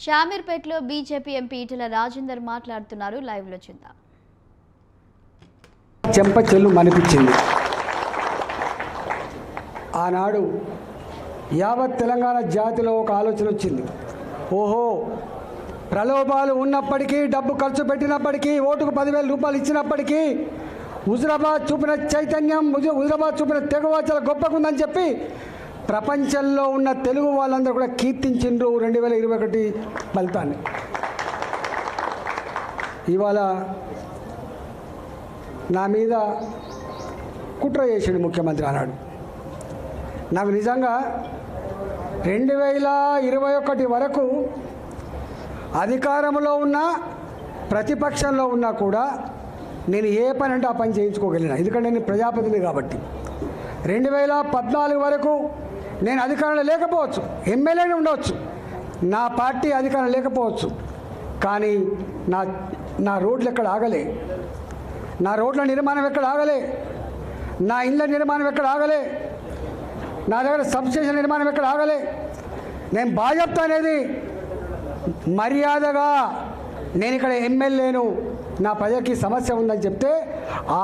షామీర్పేటలో BJP MP Etela Rajender మాట్లాడుతున్నారు. Live లో చూద్దాం. చెంప చెల్లు మనిపించింది. ఆనాడు యావత్ తెలంగాణ జాతిలో ఒక ఆలోచన వచ్చింది. ఓహో, ప్రలోభాలు ఉన్నప్పటికీ, డబ్బు ఖర్చు పెట్టినప్పటికీ, ఓటుకు 10,000 రూపాయలు ఇచ్చినప్పటికీ హుజురాబాద్ చూపిన చైతన్యం, హుజురాబాద్ చూపిన తెగువ చాలా గొప్పగా ఉందని చెప్పి ప్రపంచంలో ఉన్న తెలుగు వాళ్ళందరూ కూడా కీర్తించిండ్రు 2021 ఫలితాన్ని. ఇవాళ నా మీద కుట్ర చేసిండు ముఖ్యమంత్రి అన్నాడు. నాకు నిజంగా 2021 వరకు అధికారంలో ఉన్నా ప్రతిపక్షంలో ఉన్నా కూడా నేను ఏ పని అంటే ఆ పని చేయించుకోగలిగిన. ఎందుకంటే నేను ప్రజాప్రతినిధి కాబట్టి. 2014 వరకు నేను అధికారంలో లేకపోవచ్చు, ఎమ్మెల్యేనే ఉండవచ్చు, నా పార్టీ అధికారం లేకపోవచ్చు, కానీ నా రోడ్లు ఎక్కడ ఆగలే, నా రోడ్ల నిర్మాణం ఎక్కడ ఆగలే, నా ఇళ్ళ నిర్మాణం ఎక్కడ ఆగలే, నా దగ్గర సబ్స్టేషన్ నిర్మాణం ఎక్కడ ఆగలే. నేను బాగా చెప్తా అనేది మర్యాదగా నేను ఇక్కడ ఎమ్మెల్యేను, నా ప్రజలకి సమస్య ఉందని చెప్తే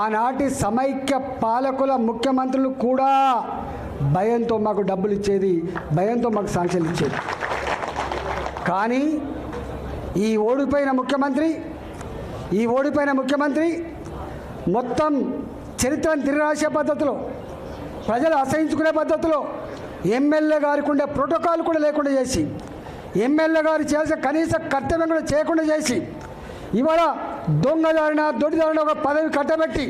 ఆనాటి సమైక్య పాలకుల ముఖ్యమంత్రులు కూడా భయంతో మాకు డబ్బులు ఇచ్చేది, భయంతో మాకు శాంక్షన్లు ఇచ్చేది. కానీ ఈ ఓడిపోయిన ముఖ్యమంత్రి మొత్తం చరిత్రను తిరగరాసే పద్ధతిలో, ప్రజలు అసహించుకునే పద్ధతిలో, ఎమ్మెల్యే గారికి ఉండే ప్రోటోకాల్ కూడా లేకుండా చేసి, ఎమ్మెల్యే గారు చేయాల్సిన కనీస కర్తవ్యం కూడా చేయకుండా చేసి, ఇవాళ దొంగదారిన దొడిదారిన ఒక పదవి కట్టబెట్టి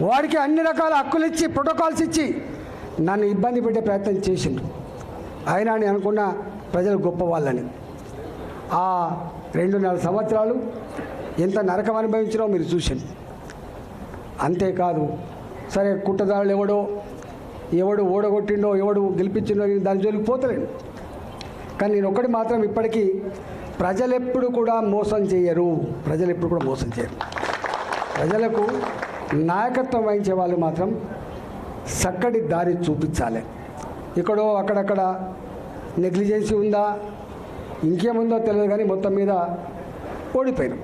వాడికి అన్ని రకాల హక్కులు ఇచ్చి, ప్రోటోకాల్స్ ఇచ్చి నన్ను ఇబ్బంది పెట్టే ప్రయత్నం చేసిండ్రు. అయినా నేను అనుకున్న ప్రజలు గొప్ప వాళ్ళని. ఆ 2.5 సంవత్సరాలు ఎంత నరకం అనుభవించినో మీరు చూసింది. అంతేకాదు, సరే కుట్రదారులు ఎవడు ఓడగొట్టిండో, ఎవడు గెలిపించిండో దాని జోలికి పోతలేను. కానీ నేను ఒకటి మాత్రం ఇప్పటికీ ప్రజలెప్పుడు కూడా మోసం చేయరు. ప్రజలకు నాయకత్వం వహించే వాళ్ళు మాత్రం చక్కటి దారి చూపించాలి. ఇక్కడో అక్కడక్కడ నెగ్లిజెన్సీ ఉందా, ఇంకేముందో తెలియదు, కానీ మొత్తం మీద ఓడిపోయినాం.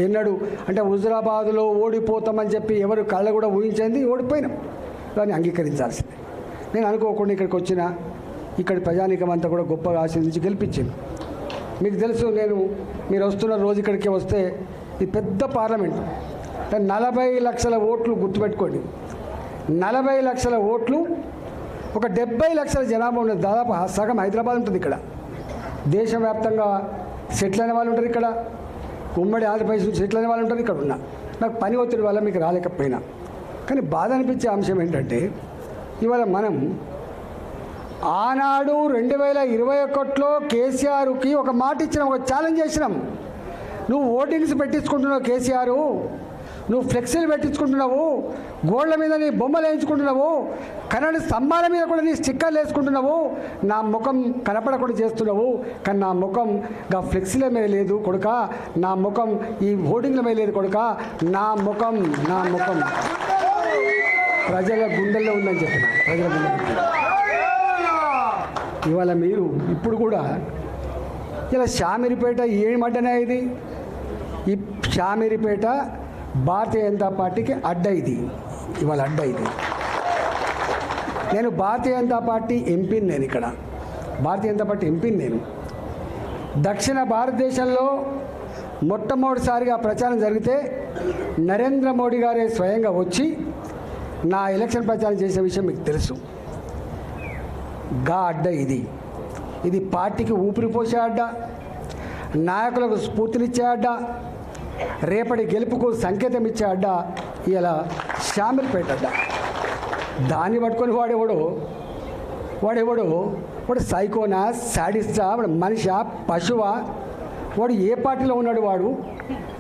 ఎన్నడు అంటే హుజురాబాద్లో ఓడిపోతామని చెప్పి ఎవరు కళ్ళ కూడా ఊహించింది, ఓడిపోయినాం. దాన్ని అంగీకరించాల్సిందే. నేను అనుకోకుండా ఇక్కడికి వచ్చిన ఇక్కడి ప్రజానీకం అంతా కూడా గొప్పగా ఆశీర్వదించి గెలిపించింది. మీకు తెలుసు, మీరు వస్తున్న రోజు ఇక్కడికి వస్తే ఇది పెద్ద పార్లమెంట్, 40 లక్షల ఓట్లు గుర్తుపెట్టుకోండి. 40 లక్షల ఓట్లు, ఒక 70 లక్షల జనాభా ఉన్నది. దాదాపు సగం హైదరాబాద్ ఉంటుంది ఇక్కడ. దేశవ్యాప్తంగా సెటిల్ అయిన వాళ్ళు ఉంటారు ఇక్కడ, ఉమ్మడి ఆంధ్రప్రదేశ్ నుంచి సెటిల్ అయిన వాళ్ళు ఉంటారు ఇక్కడ. నాకు పని ఒత్తిడి వల్ల మీకు రాలేకపోయినా, కానీ బాధ అనిపించే అంశం ఏంటంటే ఇవాళ మనం ఆనాడు 2021లో కేసీఆర్కి ఒక మాట ఇచ్చినాం, ఒక ఛాలెంజ్ చేసినాం. నువ్వు ఓటింగ్స్ పెట్టించుకుంటున్నావు కేసీఆర్, నువ్వు ఫ్లెక్సీలు పెట్టించుకుంటున్నావు, గోళ్ల మీద నీ బొమ్మలు వేయించుకుంటున్నావు, కన్నడ స్తంభాల మీద కూడా నీ స్టిక్కర్లు వేసుకుంటున్నావు, నా ముఖం కనపడకుండా చేస్తున్నావు. కానీ నా ముఖం ఫ్లెక్సీల మీద లేదు కొడుక, నా ముఖం ఈ ఓటింగ్ల మీద లేదు కొడుక, నా ముఖం ప్రజల గుండెల్లో ఉందని చెప్పిన. ప్రజల గుండెల్లో ఇవాళ మీరు ఇప్పుడు కూడా ఇలా షామీర్పేట ఏమడ్డనే ఇది, ఈ షామీర్పేట భారతీయ జనతా పార్టీకి అడ్డ. ఇది ఇవాళ అడ్డ. ఇది నేను భారతీయ జనతా పార్టీ ఎంపీని, నేను ఇక్కడ భారతీయ జనతా పార్టీ ఎంపీని. నేను దక్షిణ భారతదేశంలో మొట్టమొదటిసారిగా ప్రచారం జరిగితే నరేంద్ర మోడీ గారే స్వయంగా వచ్చి నా ఎలక్షన్ ప్రచారం చేసే విషయం మీకు తెలుసు. అడ్డ ఇది పార్టీకి ఊపిరి పోసే అడ్డ, నాయకులకు స్ఫూర్తినిచ్చే అడ్డ, రేపటి గెలుపుకు సంకేతం ఇచ్చే అడ్డ ఇలా షామీర్పేట అడ్డ. దాన్ని పట్టుకొని వాడు సైకోనా, శాడిస్టా, వాడు మనిషా, పశువా, వాడు ఏ పార్టీలో ఉన్నాడు,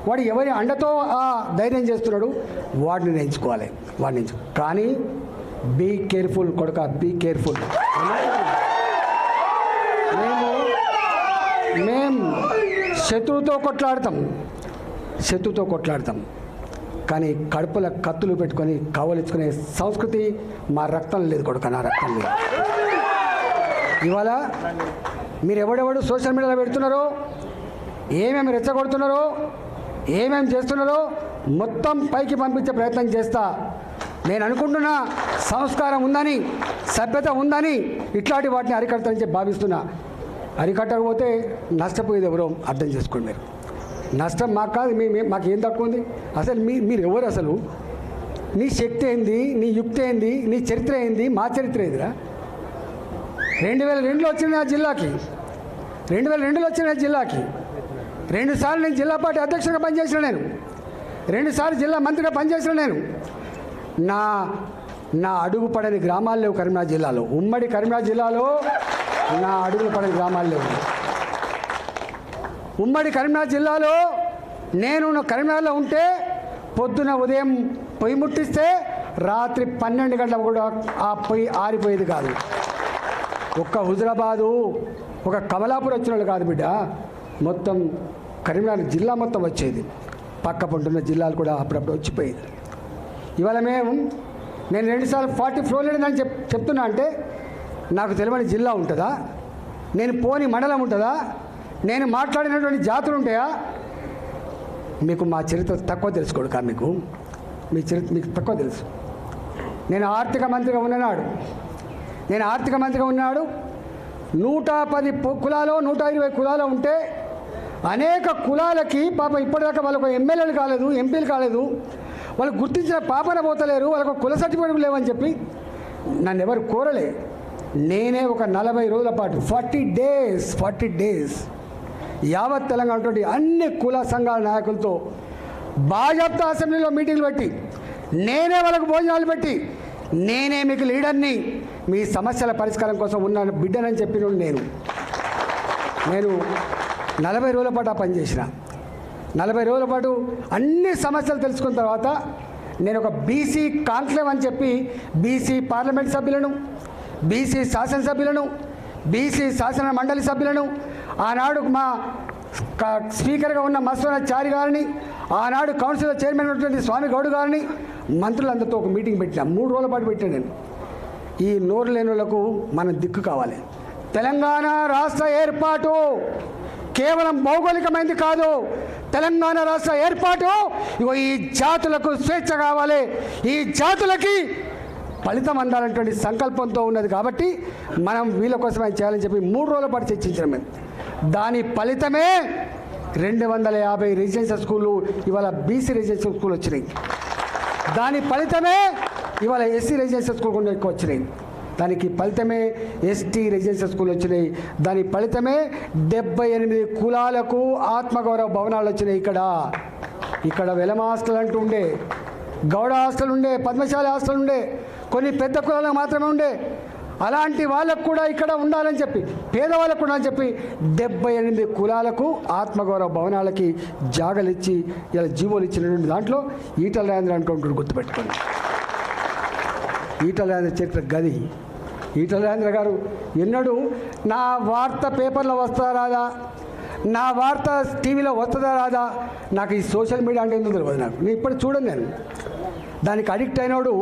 వాడు ఎవరి అండతో ఆ ధైర్యం చేస్తున్నాడు, వాడిని ఎంచుకోవాలి. కానీ బీ కేర్ఫుల్ కొడుక, బీ కేర్ఫుల్. మేము శత్రువుతో కొట్లాడతాం, కానీ కడుపుల కత్తులు పెట్టుకొని కవలించుకునే సంస్కృతి మా రక్తం లేదు కొడుక, నా రక్తం లేదు. ఇవాళ మీరు ఎవడెవడు సోషల్ మీడియాలో పెడుతున్నారో, ఏమేమి రెచ్చగొడుతున్నారో, ఏమేమి చేస్తున్నారో మొత్తం పైకి పంపించే ప్రయత్నం చేస్తా. నేను అనుకుంటున్నా సంస్కారం ఉందని, సభ్యత ఉందని ఇట్లాంటి వాటిని అరికడతానని చెప్పి భావిస్తున్నా. అరికట్టకపోతే నష్టపోయేది ఎవరో అర్థం చేసుకోండి. మీరు నష్టం మాకు కాదు, మాకు ఏం తక్కువ ఉంది? అసలు మీరు ఎవరు? అసలు నీ శక్తి ఏంది, నీ యుక్తి ఏంది, నీ చరిత్ర ఏంది, మా చరిత్ర ఏందిరా? 2002లో వచ్చిన నా జిల్లాకి, 2002లో వచ్చిన నా జిల్లాకి 2 సార్లు నేను జిల్లా పార్టీ అధ్యక్షుడిగా పనిచేసిన, నేను 2 సార్లు జిల్లా మంత్రిగా పనిచేసిన. నేను నా అడుగు పడని గ్రామాలు లేవు కరీంనగర్ జిల్లాలో. ఉమ్మడి కరీంనగర్ జిల్లాలో నా అడుగులు పడని గ్రామాలు లేవు. ఉమ్మడి కరీంనగర్ జిల్లాలో నేను కరీంనగర్లో ఉంటే పొద్దున ఉదయం పొయ్యి ముట్టిస్తే రాత్రి 12 గంటలకు కూడా ఆ పొయ్యి ఆరిపోయేది కాదు. ఒక్క హుజరాబాదు, ఒక కమలాపూర్ వచ్చిన వాళ్ళు కాదు బిడ్డ, మొత్తం కరీంనగర్ జిల్లా మొత్తం వచ్చేది. పక్క పంటున్న జిల్లాలు కూడా అప్పుడప్పుడు వచ్చిపోయేది. ఇవాళ నేను 2 సార్లు 40 ఫ్లోర్ లేదని చెప్తున్నా అంటే నాకు తెలియని జిల్లా ఉంటుందా? నేను పోని మండలం ఉంటుందా? నేను మాట్లాడినటువంటి జాతులు ఉంటాయా? మీకు మా చరిత్ర తక్కువ తెలుసుకోడు కా, మీ చరిత్ర మీకు తక్కువ తెలుసు. నేను ఆర్థిక మంత్రిగా ఉన్నాడు 110 కులాలు 120 కులాలు ఉంటే అనేక కులాలకి పాపం ఇప్పటిదాకా వాళ్ళకు ఎమ్మెల్యేలు కాలేదు, ఎంపీలు కాలేదు, వాళ్ళు గుర్తించిన పాపన పోతలేరు, వాళ్ళకు కుల సర్టిఫికేట్ లేవని చెప్పి నన్ను ఎవరు కోరలే. నేనే ఒక 40 రోజుల పాటు 40 డేస్ యావత్ తెలంగాణ అన్ని కుల సంఘాల నాయకులతో బాజాప్తా అసెంబ్లీలో మీటింగ్లు పెట్టి, నేనే వాళ్ళకు భోజనాలు పెట్టి, నేనే మీకు లీడర్ని, మీ సమస్యల పరిష్కారం కోసం ఉన్న బిడ్డనని చెప్పిన నేను 40 రోజుల పాటు ఆ పనిచేసిన. 40 రోజుల పాటు అన్ని సమస్యలు తెలుసుకున్న తర్వాత నేను ఒక బీసీ కాన్క్లేవ్ అని చెప్పి బీసీ పార్లమెంట్ సభ్యులను, బీసీ శాసనసభ్యులను, బీసీ శాసన మండలి సభ్యులను, ఆనాడు మా స్పీకర్గా ఉన్న మత్స్వనాచారి గారిని, ఆనాడు కౌన్సిల్ చైర్మన్ ఉన్నటువంటి స్వామి గౌడ్ గారిని, మంత్రులందరితో ఒక మీటింగ్ పెట్టిన. 3 రోజుల పాటు పెట్టాను నేను. ఈ నోరు లేని వాళ్ళకు మనం దిక్కు కావాలి. తెలంగాణ రాష్ట్ర ఏర్పాటు కేవలం భౌగోళికమైనది కాదు. తెలంగాణ రాష్ట్ర ఏర్పాటు ఈ జాతులకు స్వేచ్ఛ కావాలి, ఈ జాతులకి ఫలితం అందాలనేటువంటి సంకల్పంతో ఉన్నది. కాబట్టి మనం వీళ్ళ కోసమే చేయాలని చెప్పి 3 రోజుల పాటు చర్చించాం మేము. దాని ఫలితమే 250 రెసిడెన్షియల్ స్కూళ్ళు ఇవాళ బీసీ రెసిడెన్షియల్ స్కూల్ వచ్చినాయి. దాని ఫలితమే ఇవాళ ఎస్సీ రెసిడెన్షియల్ స్కూల్ కూడా ఎక్కువ వచ్చినాయి. దానికి ఫలితమే ఎస్టీ రెసిడెన్షియల్ స్కూల్ వచ్చినాయి. దాని ఫలితమే 78 కులాలకు ఆత్మగౌరవ భవనాలు వచ్చినాయి. ఇక్కడ వెలమ హాస్టల్ అంటూ ఉండే, గౌడ హాస్టల్ ఉండే, పద్మశాలి హాస్టల్ ఉండే, కొన్ని పెద్ద కులాలకు మాత్రమే ఉండే. అలాంటి వాళ్ళకు కూడా ఇక్కడ ఉండాలని చెప్పి, పేదవాళ్ళకు కూడా అని చెప్పి 78 కులాలకు ఆత్మగౌరవ భవనాలకి జాగలు ఇచ్చి ఇలా జీవోలు ఇచ్చినటువంటి దాంట్లో ఈటల రాజేంద్ర అంటూ గుర్తుపెట్టుకోండి. ఈటల రాజేంద్ర చరిత్ర గది. ఈటల రాజేంద్ర గారు ఎన్నడూ నా వార్త పేపర్లో వస్తుందా రాదా, నా వార్త టీవీలో వస్తుందా రాదా, నాకు ఈ సోషల్ మీడియా అంటే ఎందుకు తెలియదు. నేను ఇప్పుడు చూడండి, నేను దానికి అడిక్ట్ అయినోడు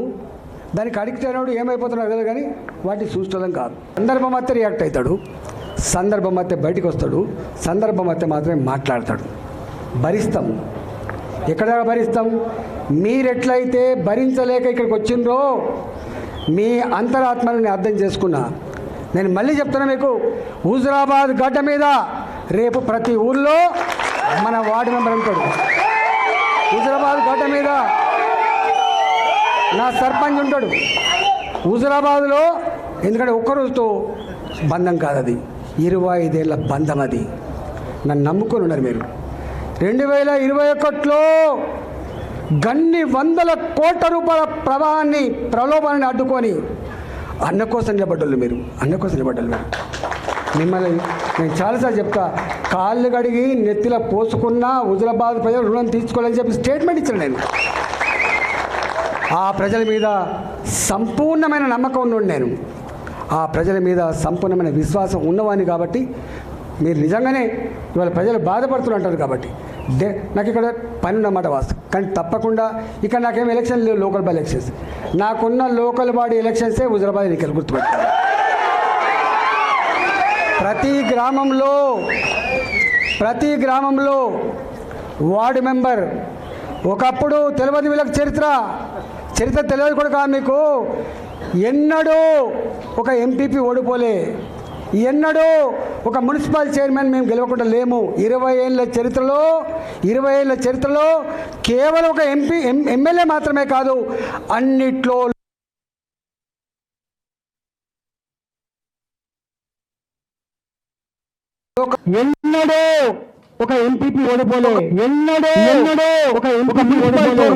ఏమైపోతున్నాడు కదా, కానీ వాటిని చూసుకోవడం కాదు. సందర్భం అయితే రియాక్ట్ అవుతాడు, సందర్భం అయితే బయటికి వస్తాడు, సందర్భం అయితే మాత్రమే మాట్లాడతాడు. భరిస్తాం. ఎక్కడ భరిస్తాం? మీరెట్లయితే భరించలేక ఇక్కడికి వచ్చిండ్రో మీ అంతరాత్మని అర్థం చేసుకున్నా. నేను మళ్ళీ చెప్తున్నా మీకు, హుజురాబాద్ గడ్డ మీద రేపు ప్రతి ఊళ్ళో మన వార్డు మెంబర్ ఉంటాడు. హుజురాబాద్ గడ్డ మీద నా సర్పంచ్ ఉంటాడు. హుజురాబాద్లో ఎందుకంటే ఒక్కరోజుతో బంధం కాదు, అది 25 ఏళ్ళ బంధం. అది నన్ను నమ్ముకొని ఉన్నారు మీరు. 2021లో గన్ని 100 కోట్ల రూపాయల ప్రలోభాన్ని అడ్డుకొని అన్న కోసం నిలబడ్డోళ్ళు మీరు. మిమ్మల్ని నేను చాలాసార్లు చెప్తా, కాళ్ళు కడిగి నెత్తిలో పోసుకున్న హుజురాబాద్ ప్రజలు రుణం తీసుకోవాలని చెప్పి స్టేట్మెంట్ ఇచ్చాను నేను. ఆ ప్రజల మీద సంపూర్ణమైన నమ్మకం ఉన్నాను నేను. ఆ ప్రజల మీద సంపూర్ణమైన విశ్వాసం ఉన్నవాడిని. కాబట్టి మీరు నిజంగానే ఇవాళ ప్రజలు బాధపడుతుంటారు. కాబట్టి నాకు ఇక్కడ పని ఉన్నమాట వాస్తవం. కానీ తప్పకుండా ఇక్కడ నాకేం ఎలక్షన్ లేవు, లోకల్ బాడీ ఎలక్షన్స్. నాకున్న లోకల్ బాడీ ఎలక్షన్సే హుజురాబాద్ ఎన్నికలు, గుర్తుపెట్టాను. ప్రతి గ్రామంలో వార్డు మెంబర్ ఒకప్పుడు తెలియదు వీళ్ళకి చరిత్ర తెలియదు కూడా కాదు మీకు. ఎన్నడూ ఒక ఎంపీపీ ఓడిపోలే, ఎన్నడూ ఒక మున్సిపల్ చైర్మన్ మేము గెలవకుండా లేము. 20 ఏళ్ళ చరిత్రలో కేవలం ఒక ఎమ్మెల్యే మాత్రమే కాదు, అన్నిట్లో ఎన్నడూ ఒక ఎంపీపీ ఓడిపోలే, ఎన్నడూ ఒక ఎంపీ ఓడిపోలే.